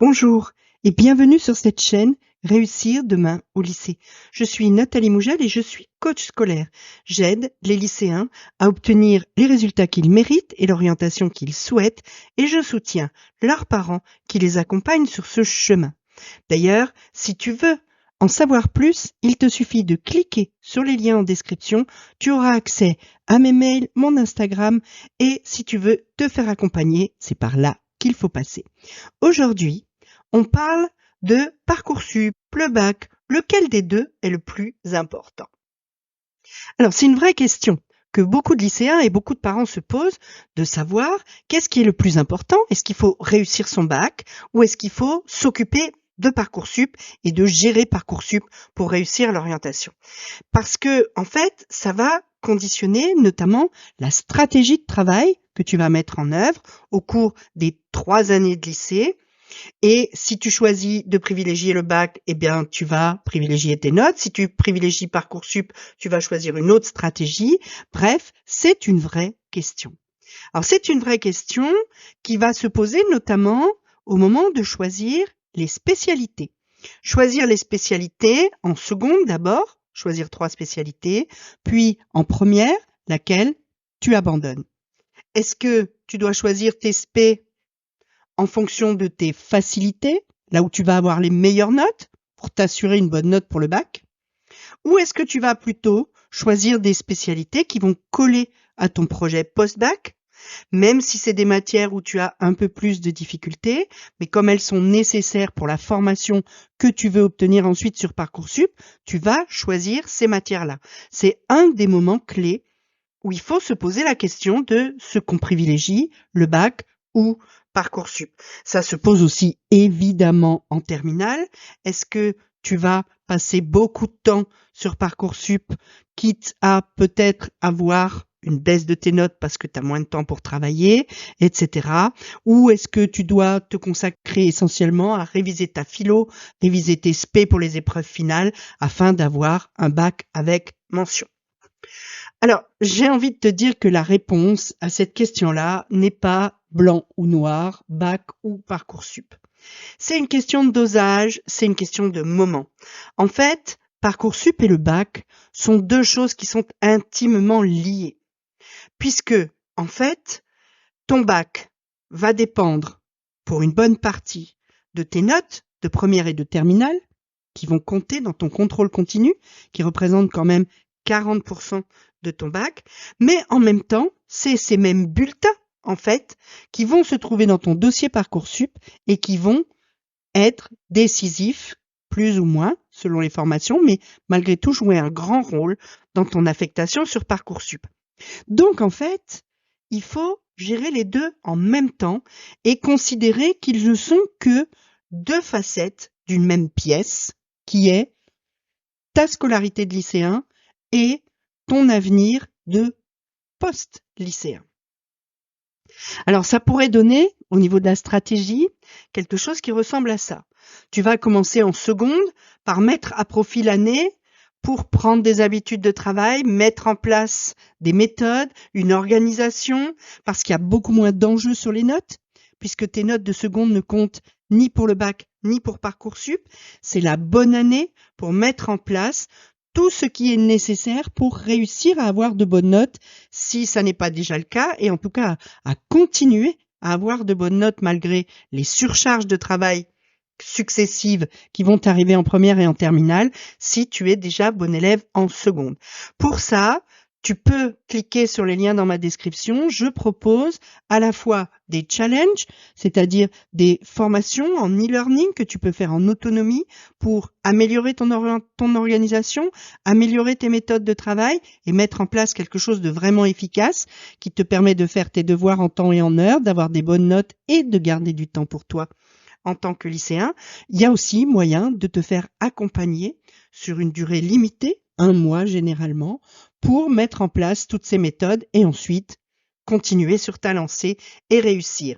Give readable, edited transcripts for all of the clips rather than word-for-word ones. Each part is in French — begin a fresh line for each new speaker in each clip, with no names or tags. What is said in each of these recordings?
Bonjour et bienvenue sur cette chaîne Réussir demain au lycée. Je suis Nathalie Mougel et je suis coach scolaire. J'aide les lycéens à obtenir les résultats qu'ils méritent et l'orientation qu'ils souhaitent et je soutiens leurs parents qui les accompagnent sur ce chemin. D'ailleurs, si tu veux en savoir plus, il te suffit de cliquer sur les liens en description. Tu auras accès à mes mails, mon Instagram et si tu veux te faire accompagner, c'est par là qu'il faut passer. Aujourd'hui, on parle de Parcoursup, le bac, lequel des deux est le plus important? Alors, c'est une vraie question que beaucoup de lycéens et beaucoup de parents se posent, de savoir qu'est-ce qui est le plus important? Est-ce qu'il faut réussir son bac ou est-ce qu'il faut s'occuper de Parcoursup et de gérer Parcoursup pour réussir l'orientation? Parce que, en fait, ça va conditionner notamment la stratégie de travail que tu vas mettre en œuvre au cours des 3 années de lycée. Et si tu choisis de privilégier le bac, eh bien, tu vas privilégier tes notes. Si tu privilégies Parcoursup, tu vas choisir une autre stratégie. Bref, c'est une vraie question. Alors, c'est une vraie question qui va se poser notamment au moment de choisir les spécialités. Choisir les spécialités en seconde d'abord, choisir 3 spécialités, puis en première, laquelle tu abandonnes. Est-ce que tu dois choisir tes spé en fonction de tes facilités, là où tu vas avoir les meilleures notes pour t'assurer une bonne note pour le bac? Ou est-ce que tu vas plutôt choisir des spécialités qui vont coller à ton projet post-bac, même si c'est des matières où tu as un peu plus de difficultés, mais comme elles sont nécessaires pour la formation que tu veux obtenir ensuite sur Parcoursup, tu vas choisir ces matières-là. C'est un des moments clés où il faut se poser la question de ce qu'on privilégie, le bac ou Parcoursup. Ça se pose aussi évidemment en terminale. Est-ce que tu vas passer beaucoup de temps sur Parcoursup, quitte à peut-être avoir une baisse de tes notes parce que tu as moins de temps pour travailler, etc. Ou est-ce que tu dois te consacrer essentiellement à réviser ta philo, réviser tes spé pour les épreuves finales afin d'avoir un bac avec mention? Alors, j'ai envie de te dire que la réponse à cette question-là n'est pas blanc ou noir, bac ou Parcoursup. C'est une question de dosage, c'est une question de moment. En fait, Parcoursup et le bac sont deux choses qui sont intimement liées. Puisque, en fait, ton bac va dépendre, pour une bonne partie, de tes notes de première et de terminale, qui vont compter dans ton contrôle continu, qui représente quand même 40% de ton bac, mais en même temps, c'est ces mêmes bulletins, en fait, qui vont se trouver dans ton dossier Parcoursup et qui vont être décisifs, plus ou moins, selon les formations, mais malgré tout jouer un grand rôle dans ton affectation sur Parcoursup. Donc, en fait, il faut gérer les deux en même temps et considérer qu'ils ne sont que deux facettes d'une même pièce, qui est ta scolarité de lycéen et ton avenir de post-lycéen. Alors, ça pourrait donner, au niveau de la stratégie, quelque chose qui ressemble à ça. Tu vas commencer en seconde par mettre à profit l'année pour prendre des habitudes de travail, mettre en place des méthodes, une organisation, parce qu'il y a beaucoup moins d'enjeux sur les notes, puisque tes notes de seconde ne comptent ni pour le bac, ni pour Parcoursup. C'est la bonne année pour mettre en place tout ce qui est nécessaire pour réussir à avoir de bonnes notes, si ça n'est pas déjà le cas, et en tout cas à continuer à avoir de bonnes notes malgré les surcharges de travail successives qui vont arriver en première et en terminale, si tu es déjà bon élève en seconde. Pour ça, tu peux cliquer sur les liens dans ma description. Je propose à la fois des challenges, c'est-à-dire des formations en e-learning que tu peux faire en autonomie pour améliorer ton organisation, améliorer tes méthodes de travail et mettre en place quelque chose de vraiment efficace qui te permet de faire tes devoirs en temps et en heure, d'avoir des bonnes notes et de garder du temps pour toi en tant que lycéen. Il y a aussi moyen de te faire accompagner sur une durée limitée, 1 mois généralement, pour mettre en place toutes ces méthodes et ensuite continuer sur ta lancée et réussir.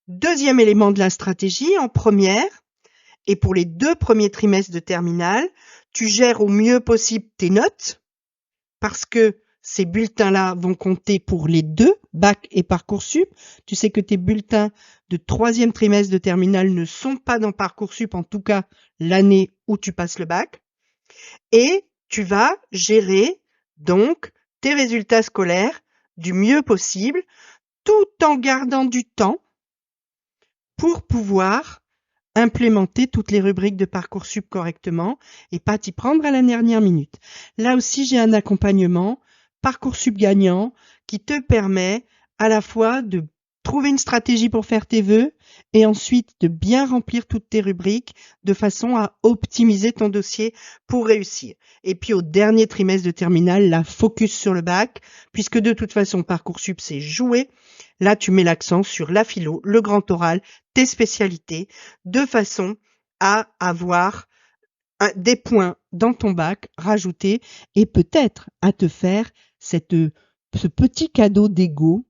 Deuxième élément de la stratégie, en première, et pour les 2 premiers trimestres de terminale, tu gères au mieux possible tes notes parce que ces bulletins-là vont compter pour les deux, bac et Parcoursup. Tu sais que tes bulletins de 3e trimestre de terminale ne sont pas dans Parcoursup, en tout cas l'année où tu passes le bac. Et tu vas gérer donc tes résultats scolaires du mieux possible, tout en gardant du temps pour pouvoir implémenter toutes les rubriques de Parcoursup correctement et pas t'y prendre à la dernière minute. Là aussi, j'ai un accompagnement Parcoursup gagnant qui te permet à la fois de trouver une stratégie pour faire tes vœux et ensuite de bien remplir toutes tes rubriques de façon à optimiser ton dossier pour réussir. Et puis au dernier trimestre de terminale, la focus sur le bac, puisque de toute façon Parcoursup c'est joué. Là, tu mets l'accent sur la philo, le grand oral, tes spécialités, de façon à avoir des points dans ton bac rajoutés et peut-être à te faire ce petit cadeau d'ego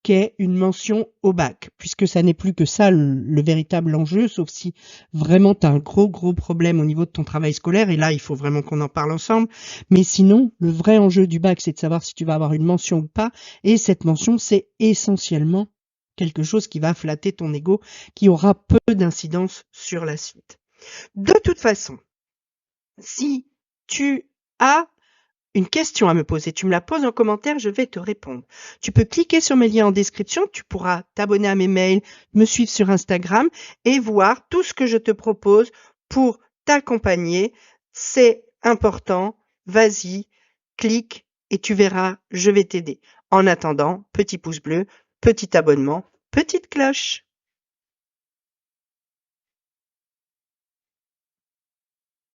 qu'est une mention au bac, puisque ça n'est plus que ça le véritable enjeu, sauf si vraiment tu as un gros problème au niveau de ton travail scolaire, et là il faut vraiment qu'on en parle ensemble, mais sinon le vrai enjeu du bac c'est de savoir si tu vas avoir une mention ou pas, et cette mention c'est essentiellement quelque chose qui va flatter ton ego, qui aura peu d'incidence sur la suite. De toute façon, si tu as une question à me poser, tu me la poses en commentaire, je vais te répondre. Tu peux cliquer sur mes liens en description, tu pourras t'abonner à mes mails, me suivre sur Instagram et voir tout ce que je te propose pour t'accompagner. C'est important, vas-y, clique et tu verras, je vais t'aider. En attendant, petit pouce bleu, petit abonnement, petite cloche.